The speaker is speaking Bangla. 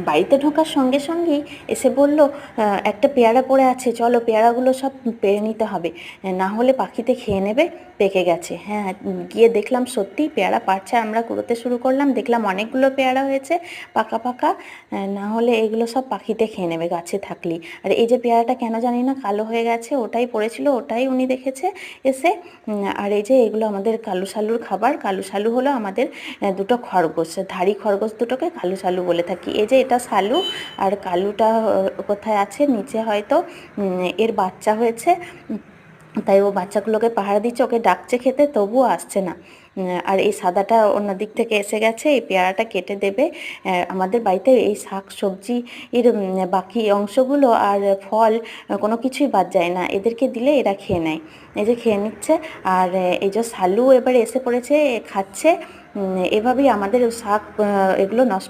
বাড়িতে ঢোকার সঙ্গে সঙ্গেই এসে বলল, একটা পেয়ারা পড়ে আছে, চলো পেয়ারাগুলো সব পেড়ে নিতে হবে, না হলে পাখিতে খেয়ে নেবে, পেকে গেছে। হ্যাঁ, গিয়ে দেখলাম সত্যিই পেয়ারা পাড়ছে, আমরা কুড়োতে শুরু করলাম, দেখলাম অনেকগুলো পেয়ারা হয়েছে পাকা পাকা, না হলে এগুলো সব পাখিতে খেয়ে নেবে গাছে থাকলেই। আর এই যে পেয়ারাটা কেন জানি না কালো হয়ে গেছে, ওটাই পড়েছিল, ওটাই উনি দেখেছে এসে। আর এই যে এগুলো আমাদের কালু সালুর খাবার। কালু সালু হলো আমাদের দুটো খরগোশ, ধাড়ি খরগোশ দুটোকে কালু সালু বলে থাকি। এই যে এটা সালু, আর কালুটা কোথায় আছে নিচে, হয়তো এর বাচ্চা হয়েছে, তাই ও বাচ্চাগুলোকে পাহারা দিচ্ছে, ওকে ডাকছে খেতে, তবুও আসছে না। আর এই সাদাটা অন্য দিক থেকে এসে গেছে, এই পেয়ারাটা কেটে দেবে। আমাদের বাড়িতে এই শাক সবজি এর বাকি অংশগুলো আর ফল কোনো কিছুই বাদ যায় না, এদেরকে দিলে এরা খেয়ে নেয়। এই যে খেয়ে নিচ্ছে। আর এই যে সালু এবারে এসে পড়েছে, খাচ্ছে। এভাবেই আমাদের শাক এগুলো নষ্ট